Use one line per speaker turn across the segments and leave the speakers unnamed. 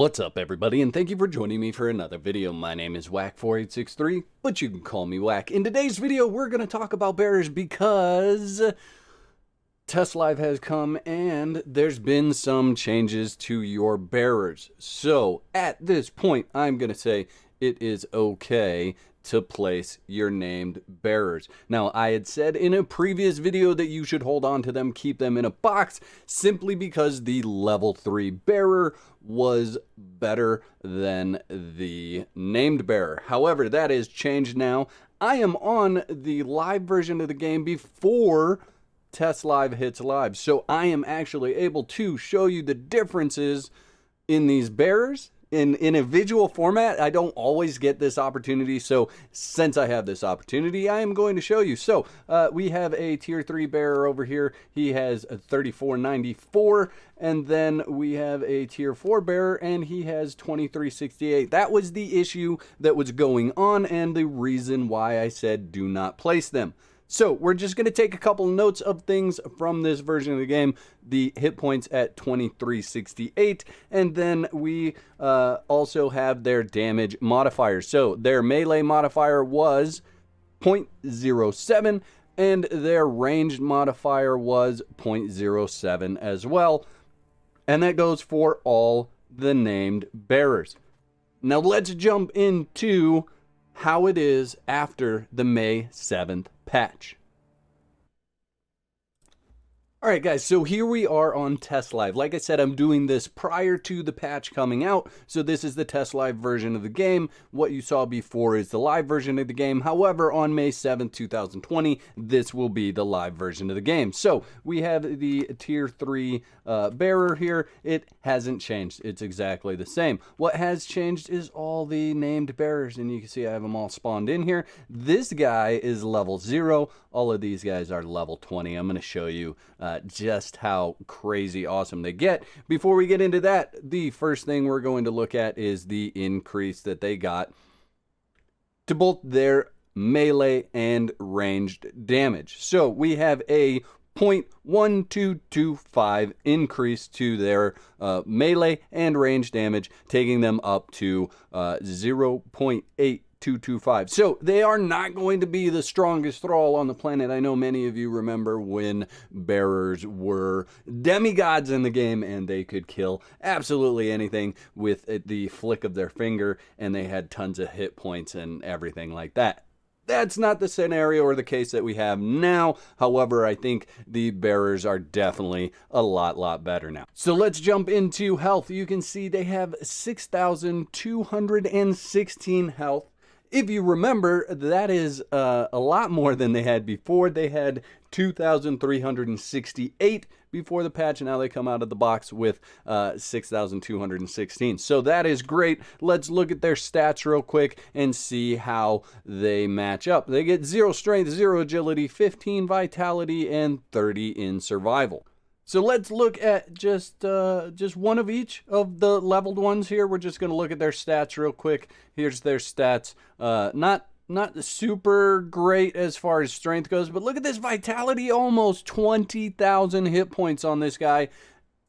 What's up everybody, and thank you for joining me for another video. My name is Whack4863, but you can call me Whack. In today's video, we're going to talk about bearers because Test Live has come and there's been some changes to your bearers. So at this point, I'm going to say it is okay to place your named bearers. Now, I had said in a previous video that you should hold on to them, keep them in a box, simply because the level 3 bearer was better than the named bearer. However, that is changed now. I am on the live version of the game before Test Live hits live, so I am actually able to show you the differences in these bearers in a visual format. I don't always get this opportunity, so since I have this opportunity, I am going to show you. So we have a tier 3 bearer over here. He has a 3494, and then we have a tier 4 bearer, and he has 2368. That was the issue that was going on, and the reason why I said do not place them. So we're just going to take a couple notes of things from this version of the game. The hit points at 2368, and then we also have their damage modifiers. So their melee modifier was 0.07, and their ranged modifier was 0.07 as well. And that goes for all the named bearers. Now let's jump into how it is after the May 7th patch. Alright guys, so here we are on Test Live. Like I said, I'm doing this prior to the patch coming out, so this is the Test Live version of the game. What you saw before is the live version of the game. However, on May 7th, 2020, this will be the live version of the game. So we have the tier 3 bearer here. It hasn't changed. It's exactly the same. What has changed is all the named bearers, and you can see I have them all spawned in here. This guy is level 0. All of these guys are level 20. I'm going to show you just how crazy awesome they get. Before we get into that, the first thing we're going to look at is the increase that they got to both their melee and ranged damage. So we have a 0.1225 increase to their melee and range damage, taking them up to 0.8225. So they are not going to be the strongest thrall on the planet. I know many of you remember when bearers were demigods in the game and they could kill absolutely anything with the flick of their finger, and they had tons of hit points and everything like that. That's not the scenario or the case that we have now. However, I think the bearers are definitely a lot better now. So let's jump into health. You can see they have 6,216 health. If you remember, that is a lot more than they had before. They had 2,368 before the patch, and now they come out of the box with 6,216. So that is great. Let's look at their stats real quick and see how they match up. They get 0 strength, 0 agility, 15 vitality, and 30 in survival. So let's look at just one of each of the leveled ones here. We're just going to look at their stats real quick. Here's their stats. Not super great as far as strength goes, but look at this vitality, almost 20,000 hit points on this guy,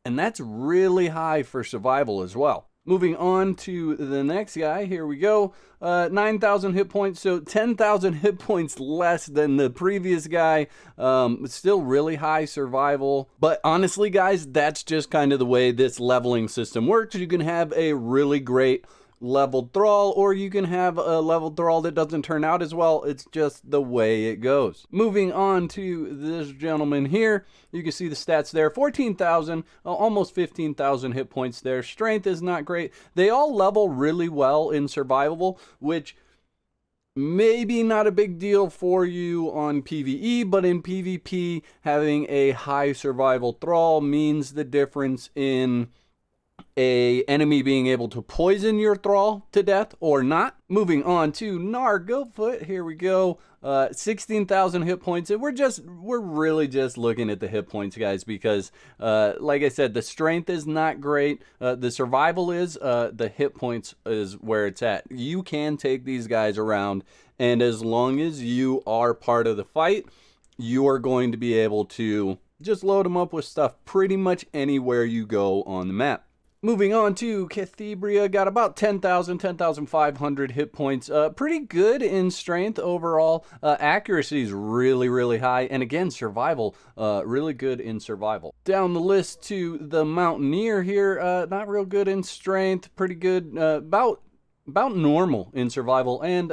and that's really high for survival as well. Moving on to the next guy, here we go. 9,000 hit points, so 10,000 hit points less than the previous guy. Still really high survival. But honestly, guys, that's just kind of the way this leveling system works. You can have a really great leveled thrall, or you can have a leveled thrall that doesn't turn out as well. It's just the way it goes. Moving on to this gentleman here, you can see the stats there. 14,000, almost 15,000 hit points there. Strength is not great. They all level really well in survival, which maybe not a big deal for you on PvE, but in PvP, having a high survival thrall means the difference in a enemy being able to poison your thrall to death or not. Moving on to Goatfoot, here we go. 16,000 hit points, and we're really just looking at the hit points, guys, because like I said, the strength is not great. The survival is, the hit points is where it's at. You can take these guys around, and as long as you are part of the fight, you are going to be able to just load them up with stuff pretty much anywhere you go on the map. Moving on to Cathebria, got about 10,500 hit points. Pretty good in strength overall. Accuracy is really, really high. And again, survival, really good in survival. Down the list to the Mountaineer here, not real good in strength, pretty good, about normal in survival, and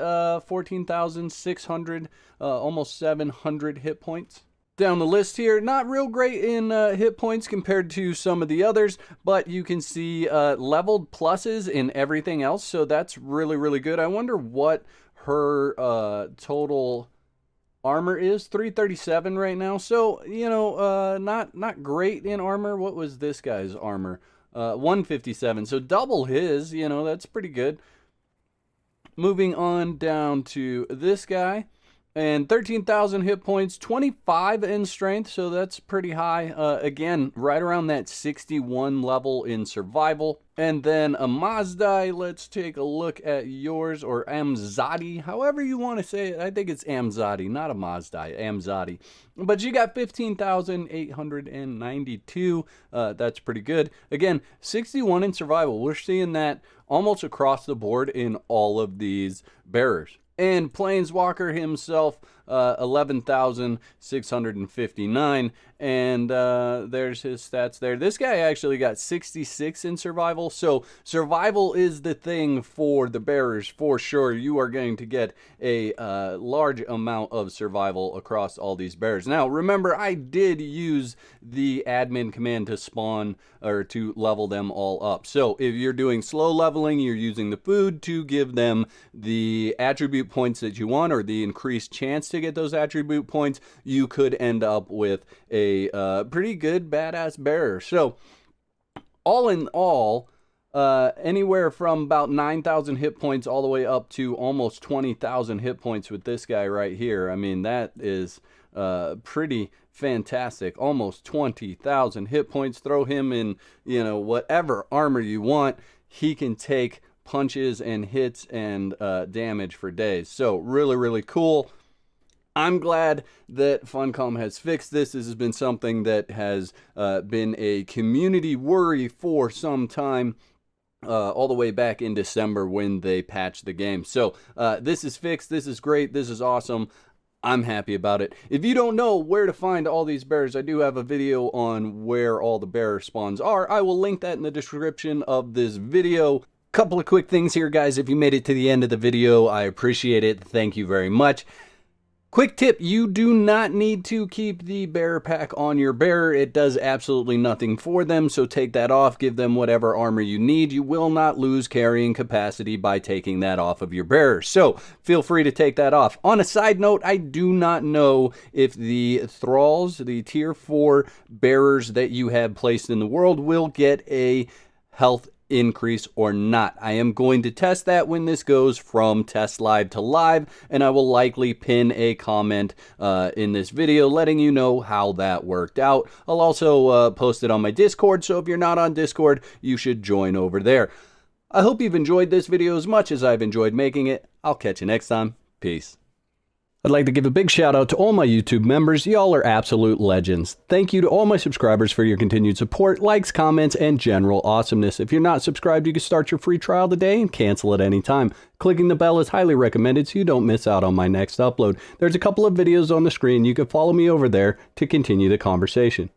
14,600, almost 700 hit points. Down the list here, not real great in hit points compared to some of the others, but you can see leveled pluses in everything else, so that's really, really good. I wonder what her total armor is. 337 right now, so, you know, not great in armor. What was this guy's armor? 157, so double his, you know, that's pretty good. Moving on down to this guy. And 13,000 hit points, 25 in strength, so that's pretty high. Again, right around that 61 level in survival. And then a Mazdai, let's take a look at yours, or Amzadi, however you want to say it. I think it's Amzadi, not a Mazdai, Amzadi. But you got 15,892, that's pretty good. Again, 61 in survival. We're seeing that almost across the board in all of these bearers. And Planeswalker himself, 11,659, and there's his stats there. This guy actually got 66 in survival, so survival is the thing for the bearers for sure. You are going to get a large amount of survival across all these bearers. Now, remember, I did use the admin command to spawn or to level them all up. So if you're doing slow leveling, you're using the food to give them the attribute points that you want, or the increased chance to get those attribute points. You could end up with a pretty good badass bearer. So all in all, anywhere from about 9,000 hit points all the way up to almost 20,000 hit points with this guy right here. I mean, that is pretty fantastic. Almost 20,000 hit points. Throw him in, you know, whatever armor you want. He can take punches and hits and damage for days. So really, really cool. I'm glad that Funcom has fixed this. This has been something that has been a community worry for some time, all the way back in December when they patched the game. So this is fixed. This is great. This is awesome. I'm happy about it. If you don't know where to find all these bears, I do have a video on where all the bearer spawns are. I will link that in the description of this video. Couple of quick things here, guys. If you made it to the end of the video, I appreciate it. Thank you very much. Quick tip, you do not need to keep the bearer pack on your bearer. It does absolutely nothing for them, so take that off. Give them whatever armor you need. You will not lose carrying capacity by taking that off of your bearer, so feel free to take that off. On a side note, I do not know if the thralls, the tier 4 bearers that you have placed in the world, will get a health increase or not. I am going to test that when this goes from test live to live, and I will likely pin a comment in this video letting you know how that worked out. I'll also post it on my Discord, so if you're not on Discord, you should join over there. I hope you've enjoyed this video as much as I've enjoyed making it. I'll catch you next time. Peace. I'd like to give a big shout out to all my YouTube members. Y'all are absolute legends. Thank you to all my subscribers for your continued support, likes, comments, and general awesomeness. If you're not subscribed, you can start your free trial today and cancel at any time. Clicking the bell is highly recommended so you don't miss out on my next upload. There's a couple of videos on the screen. You can follow me over there to continue the conversation.